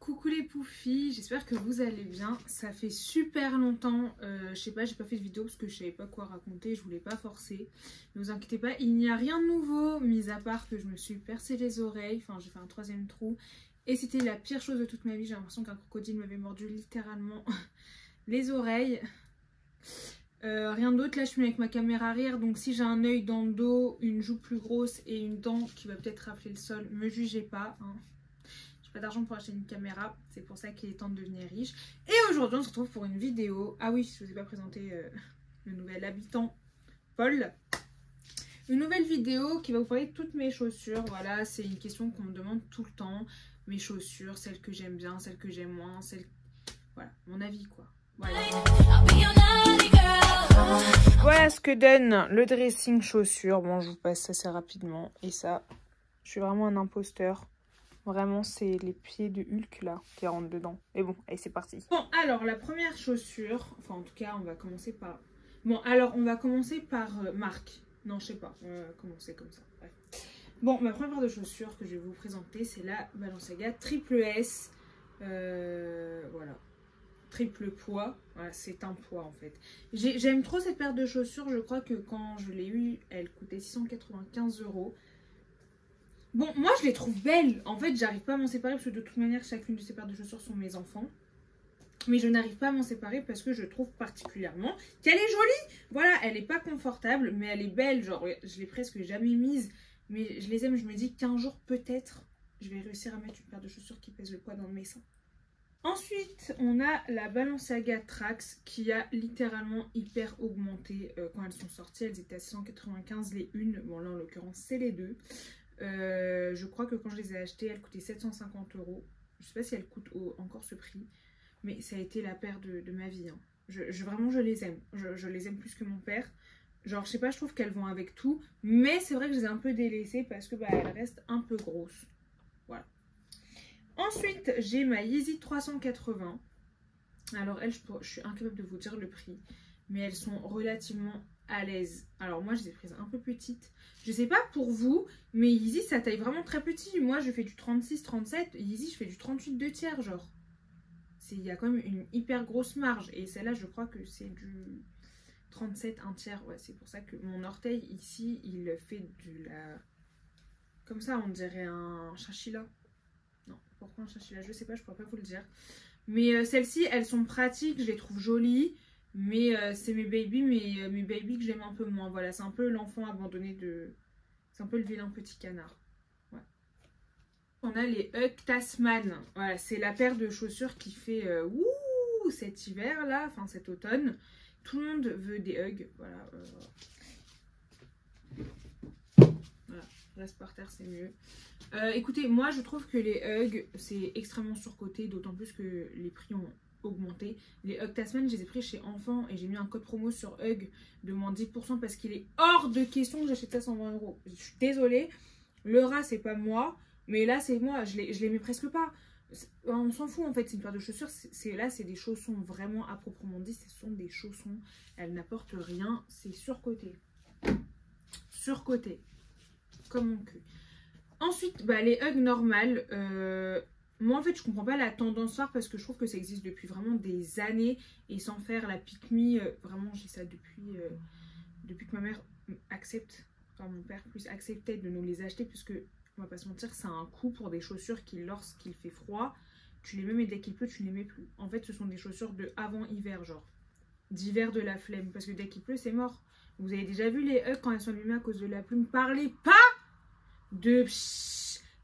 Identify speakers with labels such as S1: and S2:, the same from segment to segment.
S1: coucou les poufis, j'espère que vous allez bien. Ça fait super longtemps, je sais pas, j'ai pas fait de vidéo parce que je savais pas quoi raconter, je voulais pas forcer. Ne vous inquiétez pas, il n'y a rien de nouveau, mis à part que je me suis percé les oreilles, enfin j'ai fait un troisième trou. Et c'était la pire chose de toute ma vie, j'ai l'impression qu'un crocodile m'avait mordu littéralement les oreilles. Rien d'autre, là je suis avec ma caméra arrière, donc si j'ai un œil dans le dos, une joue plus grosse et une dent qui va peut-être rafler le sol, me jugez pas, hein. J'ai pas d'argent pour acheter une caméra, c'est pour ça qu'il est temps de devenir riche. Et aujourd'hui on se retrouve pour une vidéo, ah oui je vous ai pas présenté le nouvel habitant Paul. Une nouvelle vidéo qui va vous parler de toutes mes chaussures, voilà c'est une question qu'on me demande tout le temps. Mes chaussures, celles que j'aime bien, celles que j'aime moins, celles... Voilà, mon avis quoi. Voilà. Voilà ce que donne le dressing chaussures. Bon, je vous passe assez rapidement. Et ça, je suis vraiment un imposteur. Vraiment, c'est les pieds de Hulk là qui rentrent dedans. Et bon, allez, c'est parti. Bon, alors la première chaussure, enfin en tout cas, on va commencer par... Bon, alors on va commencer par marque. Non, je sais pas, on va commencer comme ça. Ouais. Bon, ma première paire de chaussures que je vais vous présenter, c'est la Balenciaga Triple S. Voilà. Triple poids, voilà, c'est un poids en fait. J'aime trop cette paire de chaussures, je crois que quand je l'ai eue, elle coûtait 695 €. Bon, moi je les trouve belles, en fait j'arrive pas à m'en séparer parce que de toute manière chacune de ces paires de chaussures sont mes enfants. Mais je n'arrive pas à m'en séparer parce que je trouve particulièrement qu'elle est jolie. Voilà, elle est pas confortable, mais elle est belle, genre je l'ai presque jamais mise. Mais je les aime, je me dis qu'un jour peut-être, je vais réussir à mettre une paire de chaussures qui pèse le poids dans mes seins. Ensuite, on a la Balenciaga Trax qui a littéralement hyper augmenté quand elles sont sorties. Elles étaient à 695 les unes. Bon, là en l'occurrence, c'est les deux. Je crois que quand je les ai achetées, elles coûtaient 750 €. Je sais pas si elles coûtent encore ce prix, mais ça a été la paire de ma vie. Hein. Vraiment, je les aime. Je les aime plus que mon père. Genre, je sais pas, je trouve qu'elles vont avec tout. Mais c'est vrai que je les ai un peu délaissées parce que bah, elles restent un peu grosses. Voilà. Ensuite, j'ai ma Yeezy 380. Alors, elles, je suis incapable de vous dire le prix. Mais elles sont relativement à l'aise. Alors, moi, je les ai prises un peu petites. Je sais pas pour vous, mais Yeezy, ça taille vraiment très petit. Moi, je fais du 36, 37. Yeezy, je fais du 38 2 tiers, genre. Il y a quand même une hyper grosse marge. Et celle-là, je crois que c'est du 37 1 tiers. Ouais, c'est pour ça que mon orteil, ici, il fait de la... Comme ça, on dirait un chinchilla. Non, pourquoi un chinchilla, je sais pas, je pourrais pas vous le dire. Mais celles-ci, elles sont pratiques, je les trouve jolies. Mais c'est mes baby, mes baby que j'aime un peu moins. Voilà, c'est un peu l'enfant abandonné de... C'est un peu le vilain petit canard. Ouais. On a les Ugg Tasman. Voilà, c'est la paire de chaussures qui fait ouh cet hiver là, enfin cet automne. Tout le monde veut des Ugg. Voilà. Voilà, reste par terre, c'est mieux. Écoutez, moi je trouve que les Ugg c'est extrêmement surcoté, d'autant plus que les prix ont augmenté. Les Ugg Tasman, je les ai pris chez Enfant et j'ai mis un code promo sur Ugg de moins 10% parce qu'il est hors de question que j'achète ça 120 €. Je suis désolée, le rat c'est pas moi, mais là c'est moi, je les mets presque pas. On s'en fout en fait, c'est une paire de chaussures, là c'est des chaussons vraiment à proprement dit, ce sont des chaussons, elles n'apportent rien, c'est surcoté. Surcoté, comme mon cul. Ensuite, bah, les Ugg normales, moi en fait je comprends pas la tendance phare parce que je trouve que ça existe depuis vraiment des années et sans faire la pick me, vraiment j'ai ça depuis que ma mère accepte, enfin mon père plus acceptait de nous les acheter puisque on va pas se mentir, ça a un coût pour des chaussures qui lorsqu'il fait froid, tu les mets mais dès qu'il pleut tu ne les mets plus. En fait ce sont des chaussures de avant hiver genre, d'hiver de la flemme parce que dès qu'il pleut c'est mort. Vous avez déjà vu les Ugg quand elles sont allumées à cause de la plume, parlez pas de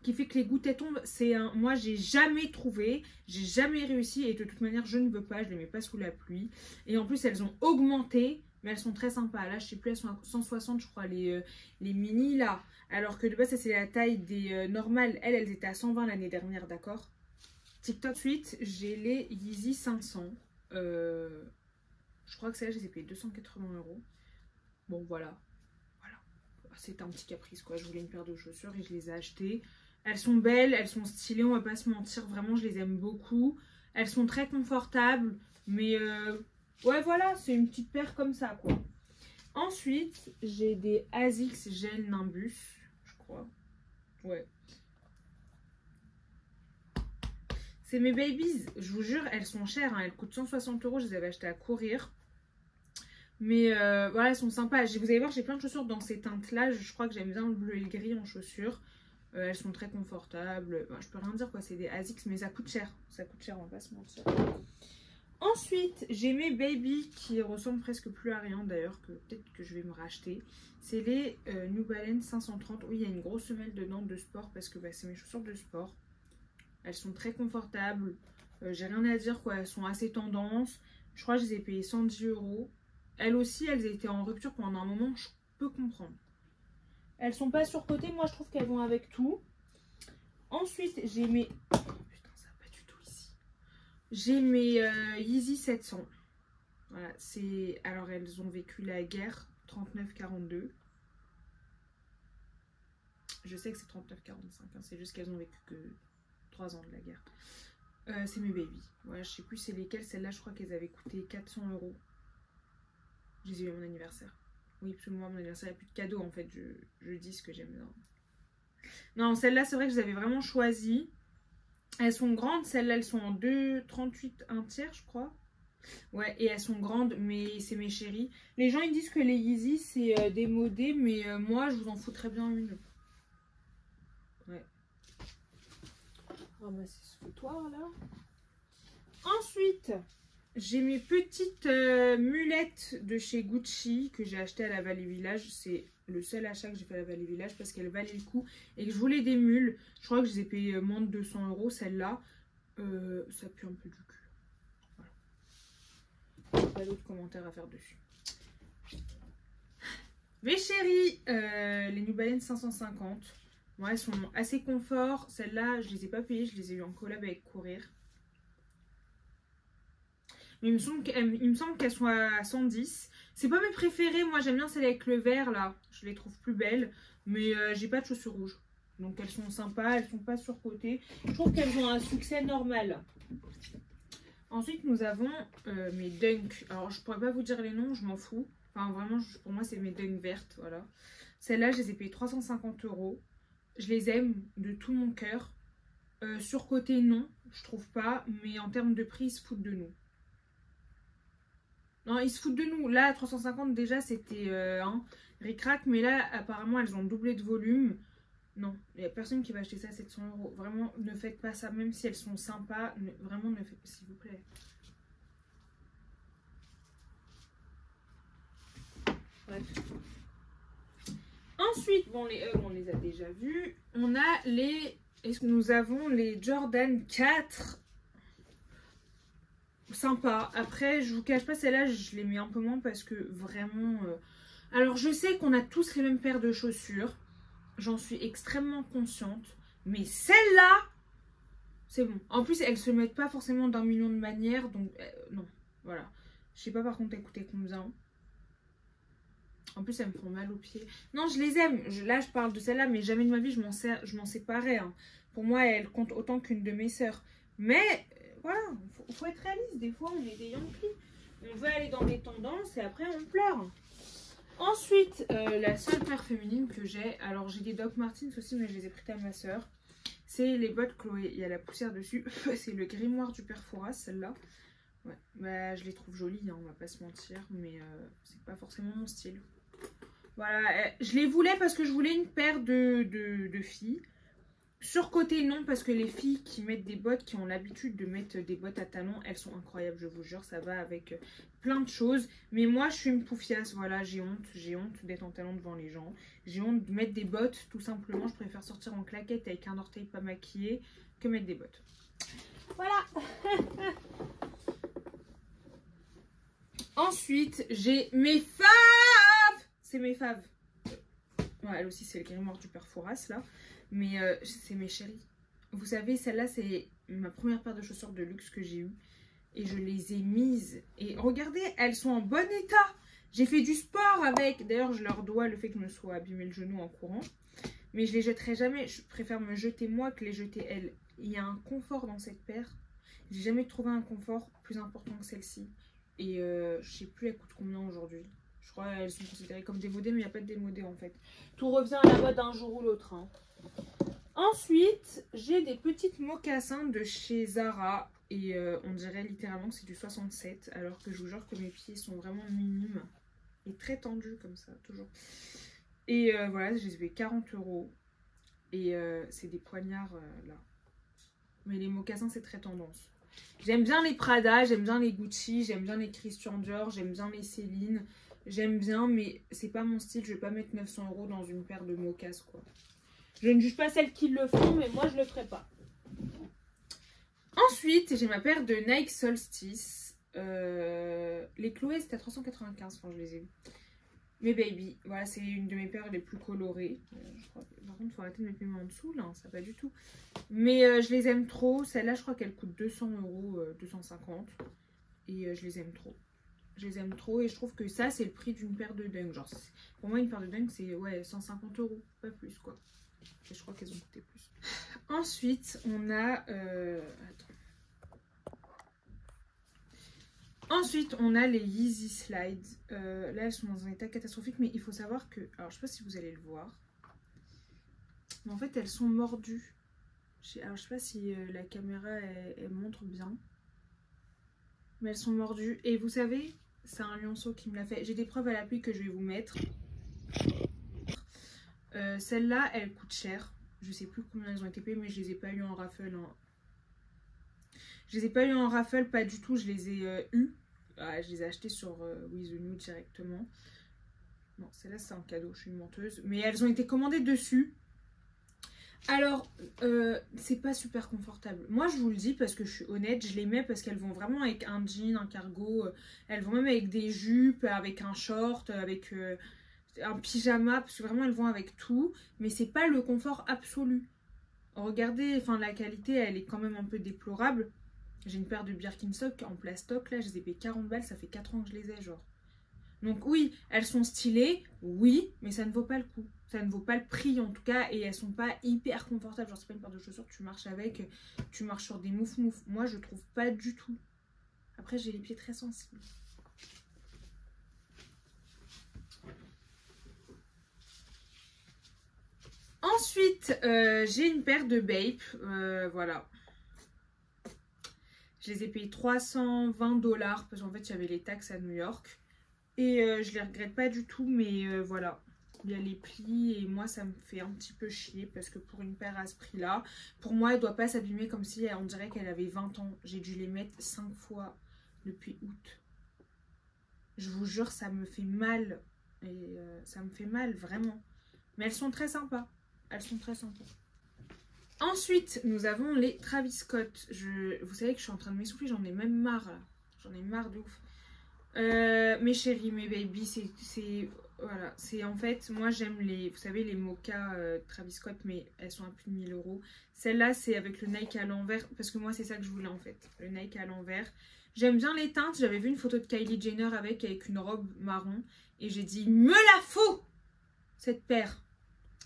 S1: qui fait que les gouttes tombent, c'est un... Moi j'ai jamais trouvé, j'ai jamais réussi et de toute manière je ne veux pas, je les mets pas sous la pluie. Et en plus elles ont augmenté, mais elles sont très sympas. Là je sais plus, elles sont à 160 je crois, les mini là. Alors que de base ça c'est la taille des normales, elles étaient à 120 l'année dernière, d'accord. TikTok. Ensuite j'ai les Yeezy 500. Je crois que celle-là je les ai payées 280 €. Bon voilà. C'était un petit caprice quoi, je voulais une paire de chaussures et je les ai achetées. Elles sont belles, elles sont stylées, on va pas se mentir, vraiment je les aime beaucoup. Elles sont très confortables, mais ouais voilà, c'est une petite paire comme ça quoi. Ensuite, j'ai des Asics Gel Nimbus, je crois. Ouais. C'est mes babies. Je vous jure, elles sont chères. Hein. Elles coûtent 160 €. Je les avais achetées à courir. Mais voilà, elles sont sympas. Vous allez voir, j'ai plein de chaussures dans ces teintes-là. Je crois que j'aime bien le bleu et le gris en chaussures. Elles sont très confortables. Enfin, je peux rien dire quoi, c'est des ASICS, mais ça coûte cher. Ça coûte cher, on va pas se mentir. Ensuite, j'ai mes baby qui ressemblent presque plus à rien d'ailleurs, que peut-être que je vais me racheter. C'est les New Balance 530. Oui, il y a une grosse semelle dedans de sport parce que bah, c'est mes chaussures de sport. Elles sont très confortables. J'ai rien à dire quoi, elles sont assez tendance. Je crois que je les ai payées 110 €. Elles aussi, elles étaient en rupture pendant un moment, je peux comprendre. Elles sont pas surcotées, moi je trouve qu'elles vont avec tout. Ensuite, j'ai mes... Putain, ça va pas du tout ici. J'ai mes Yeezy 700. Voilà, c'est... Alors, elles ont vécu la guerre 39-42. Je sais que c'est 39-45, hein, c'est juste qu'elles ont vécu que 3 ans de la guerre. C'est mes baby. Voilà, je sais plus c'est lesquelles. Celles-là, je crois qu'elles avaient coûté 400 €. Je les ai eu à mon anniversaire. Oui, parce que moi, à mon anniversaire, il n'y a plus de cadeaux en fait. Je dis ce que j'aime bien. Non, celles-là, c'est vrai que je les avais vraiment choisies. Elles sont grandes. Celles-là, elles sont en 2,38 1 tiers, je crois. Ouais, et elles sont grandes, mais c'est mes chéries. Les gens, ils disent que les Yeezy, c'est démodé, mais moi, je vous en foutrais bien une. Ouais. Ramasser ce foutoir, là. Ensuite... j'ai mes petites mulettes de chez Gucci que j'ai acheté à la Vallée Village. C'est le seul achat que j'ai fait à la Vallée Village parce qu'elle valait le coup et que je voulais des mules. Je crois que je les ai payées moins de 200 € celle-là. Ça pue un peu du cul. Voilà. Pas d'autres commentaires à faire dessus. Mes chéries, les New Balance 550. Bon, elles sont assez confort. Celles-là, je les ai pas payées. Je les ai eu en collab avec Courir. Mais il me semble qu'elles sont à 110. C'est pas mes préférées. Moi, j'aime bien celles avec le vert, là. Je les trouve plus belles. Mais j'ai pas de chaussures rouges. Donc, elles sont sympas. Elles sont pas surcotées. Je trouve qu'elles ont un succès normal. Ensuite, nous avons mes Dunk. Alors, je pourrais pas vous dire les noms. Je m'en fous. Enfin, vraiment, pour moi, c'est mes Dunk vertes. Voilà. Celles-là, je les ai payées 350 €. Je les aime de tout mon cœur. Surcotées, non. Je trouve pas. Mais en termes de prix, ils se foutent de nous. Non, ils se foutent de nous. Là, 350 déjà, c'était ric-rac. Mais là, apparemment, elles ont doublé de volume. Non, il n'y a personne qui va acheter ça à 700 €. Vraiment, ne faites pas ça. Même si elles sont sympas, vraiment, ne faites pas, s'il vous plaît. Bref. Ensuite, bon, les Hugs, on les a déjà vus. On a les... Est-ce que nous avons les Jordan 4 sympa. Après, je vous cache pas, celle-là, je les mets un peu moins parce que vraiment... Alors, je sais qu'on a tous les mêmes paires de chaussures. J'en suis extrêmement consciente. Mais celle-là, c'est bon. En plus, elles se mettent pas forcément d'un million de manières. Donc, non. Voilà. Je sais pas par contre, elles coûtaient combien. En plus, elles me font mal aux pieds. Non, je les aime. Là, je parle de celle-là, mais jamais de ma vie, je m'en séparais. Hein. Pour moi, elle compte autant qu'une de mes sœurs. Mais... voilà, faut être réaliste. Des fois, on est des Yankees. On veut aller dans des tendances et après, on pleure. Ensuite, la seule paire féminine que j'ai, alors j'ai des Doc Martens aussi, mais je les ai prêtées à ma soeur. C'est les bottes Chloé. Il y a la poussière dessus. C'est le grimoire du père Fouras, celle-là. Ouais, bah, je les trouve jolies, hein, on va pas se mentir, mais c'est pas forcément mon style. Voilà, je les voulais parce que je voulais une paire de filles. Surcoté non, parce que les filles qui mettent des bottes, qui ont l'habitude de mettre des bottes à talons, elles sont incroyables, je vous jure, ça va avec plein de choses. Mais moi, je suis une poufiasse, voilà, j'ai honte d'être en talons devant les gens. J'ai honte de mettre des bottes, tout simplement, je préfère sortir en claquette avec un orteil pas maquillé que mettre des bottes. Voilà. Ensuite, j'ai mes faves. C'est mes faves. Ouais, elle aussi, c'est le grimoire du père Fouras, là. Mais c'est mes chéris. Vous savez, celle-là, c'est ma première paire de chaussures de luxe que j'ai eue. Et je les ai mises. Et regardez, elles sont en bon état. J'ai fait du sport avec. D'ailleurs, je leur dois le fait que je me sois abîmé le genou en courant. Mais je les jetterai jamais. Je préfère me jeter moi que les jeter elles. Il y a un confort dans cette paire. J'ai jamais trouvé un confort plus important que celle-ci. Et je sais plus elle coûte combien aujourd'hui. Je crois qu'elles sont considérées comme démodées, mais il n'y a pas de démodé en fait. Tout revient à la mode un jour ou l'autre. Hein. Ensuite, j'ai des petites mocassins de chez Zara. Et on dirait littéralement que c'est du 67. Alors que je vous jure que mes pieds sont vraiment minimes. Et très tendus comme ça, toujours. Et voilà, je les ai payés 40 €. Et c'est des poignards là. Mais les mocassins, c'est très tendance. J'aime bien les Prada, j'aime bien les Gucci, j'aime bien les Christian Dior, j'aime bien les Céline. J'aime bien, mais c'est pas mon style. Je vais pas mettre 900 € dans une paire de mocasses, quoi. Je ne juge pas celles qui le font, mais moi, je le ferai pas. Ensuite, j'ai ma paire de Nike Solstice. Les Chloé, c'était à 395 quand je les ai vus. Mes baby, voilà, c'est une de mes paires les plus colorées. Je crois que, par contre, il faut arrêter de mettre mes mains en dessous, là, ça pas du tout. Mais je les aime trop. Celle-là, je crois qu'elle coûte 200 €, 250. Et je les aime trop. Je les aime trop et je trouve que ça, c'est le prix d'une paire de Dunk. Genre, pour moi, une paire de Dunk, c'est ouais, 150 €, pas plus, quoi. Et je crois qu'elles ont coûté plus. Ensuite, on a... Attends. Ensuite, on a les Yeezy Slides. Là, elles sont dans un état catastrophique, mais il faut savoir que... Alors, je sais pas si vous allez le voir. Mais en fait, elles sont mordues. Alors, je sais pas si la caméra, elle montre bien. Mais elles sont mordues. Et vous savez, c'est un lionceau qui me l'a fait. J'ai des preuves à l'appui que je vais vous mettre. Celle-là, elle coûte cher. Je sais plus combien elles ont été payées, mais je les ai pas eues en raffle. Hein. Je les ai pas eues en raffle, pas du tout. Je les ai eues. Ah, je les ai achetées sur With The New directement. Non, celle-là, c'est un cadeau. Je suis une menteuse. Mais elles ont été commandées dessus. Alors, c'est pas super confortable. Moi, je vous le dis parce que je suis honnête. Je les mets parce qu'elles vont vraiment avec un jean, un cargo. Elles vont même avec des jupes, avec un short, avec... un pyjama, parce que vraiment elles vont avec tout, mais c'est pas le confort absolu. Regardez, enfin la qualité elle est quand même un peu déplorable. J'ai une paire de Birkenstock en plastoc, là je les ai payé 40 balles, ça fait 4 ans que je les ai genre. Donc oui, elles sont stylées, oui, mais ça ne vaut pas le coup. Ça ne vaut pas le prix en tout cas, et elles sont pas hyper confortables. Genre c'est pas une paire de chaussures, tu marches avec, tu marches sur des mouf-mouf. Moi je trouve pas du tout. Après j'ai les pieds très sensibles. Ensuite, j'ai une paire de Bape, voilà. Je les ai payés 320 $ parce qu'en fait, il y avait les taxes à New York. Et je les regrette pas du tout, mais voilà. Il y a les plis et moi, ça me fait un petit peu chier parce que pour une paire à ce prix-là, pour moi, elle doit pas s'abîmer comme si on dirait qu'elle avait 20 ans. J'ai dû les mettre 5 fois depuis août. Je vous jure, ça me fait mal. Et ça me fait mal, vraiment. Mais elles sont très sympas. Elles sont très sympas. Ensuite, nous avons les Travis Scott. Vous savez que je suis en train de m'essouffler, j'en ai même marre là. J'en ai marre de ouf. Mes chéris, mes babies, c'est voilà, c'est en fait, moi j'aime les, vous savez, les mochas Travis Scott, mais elles sont à plus de 1000 €. Celle-là, c'est avec le Nike à l'envers, parce que moi c'est ça que je voulais en fait, le Nike à l'envers. J'aime bien les teintes, j'avais vu une photo de Kylie Jenner avec une robe marron, et j'ai dit, me la faut cette paire.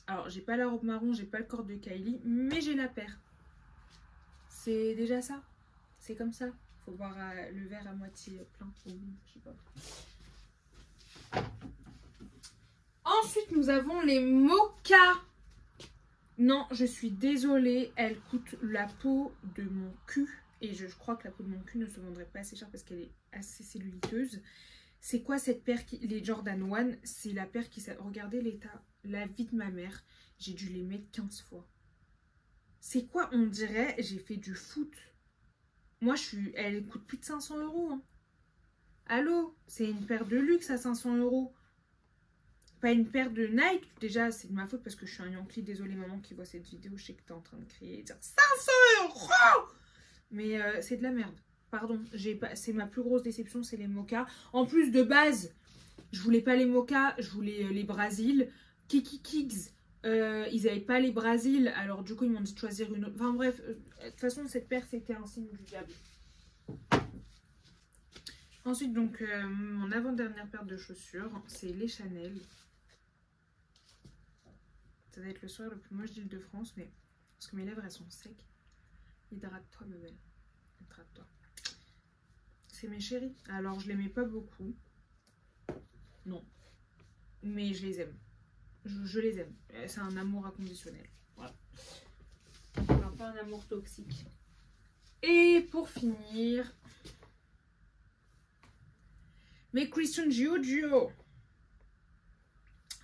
S1: Alors, j'ai pas la robe marron, j'ai pas le corps de Kylie, mais j'ai la paire. C'est déjà ça. C'est comme ça. Faut voir le verre à moitié plein. Je sais pas. Ensuite, nous avons les mochas. Non, je suis désolée. Elle coûte la peau de mon cul. Et je crois que la peau de mon cul ne se vendrait pas assez cher parce qu'elle est assez celluliteuse. C'est quoi cette paire les Jordan 1, c'est la paire qui... Regardez l'état, la vie de ma mère. J'ai dû les mettre 15 fois. C'est quoi, on dirait, j'ai fait du foot. Moi, elle coûte plus de 500 €. Hein. Allô, c'est une paire de luxe à 500 €. Pas une paire de Nike. Déjà, c'est de ma faute parce que je suis un Yankee. Désolée, maman qui voit cette vidéo. Je sais que t'es en train de crier et dire 500 €. Mais c'est de la merde. Pardon, c'est ma plus grosse déception, c'est les mochas. En plus, de base, je voulais pas les mochas, je voulais les Brazil. Kiki Kids, ils n'avaient pas les Brazil, alors du coup, ils m'ont dit de choisir une autre. Enfin bref, de toute façon, cette paire, c'était un signe du diable. Ensuite, donc, mon avant-dernière paire de chaussures, c'est les Chanel. Ça va être le soir le plus moche d'Île-de-France, mais parce que mes lèvres, elles sont secs. Hydrate-toi, ma belle. Hydrate-toi. C'est mes chéris. Alors, je les mets pas beaucoup. Non. Mais je les aime. Je les aime. C'est un amour inconditionnel. Voilà. peu un amour toxique. Et pour finir, mes Christian Giorgio.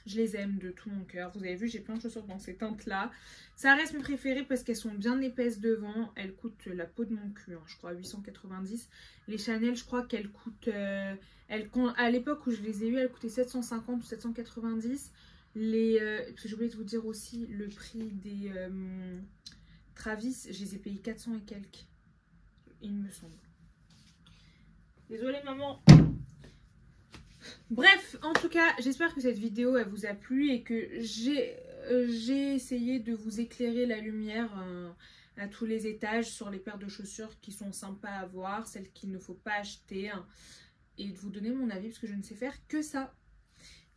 S1: Je les aime de tout mon cœur. Vous avez vu, j'ai plein de chaussures dans ces teintes-là. Ça reste mes préférées parce qu'elles sont bien épaisses devant. Elles coûtent la peau de mon cul, hein, je crois, 890. Les Chanel, je crois qu'elles coûtent... à l'époque où je les ai eues, elles coûtaient 750 ou 790. Parce que j'ai oublié de vous dire aussi le prix des Travis. Je les ai payés 400 et quelques, il me semble. Désolée, maman. Bref, en tout cas, j'espère que cette vidéo elle vous a plu et que j'ai essayé de vous éclairer la lumière à tous les étages sur les paires de chaussures qui sont sympas à voir, celles qu'il ne faut pas acheter, hein, et de vous donner mon avis parce que je ne sais faire que ça.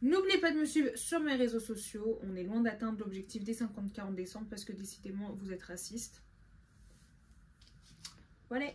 S1: N'oubliez pas de me suivre sur mes réseaux sociaux. On est loin d'atteindre l'objectif des 50K en décembre parce que décidément vous êtes raciste. Voilà.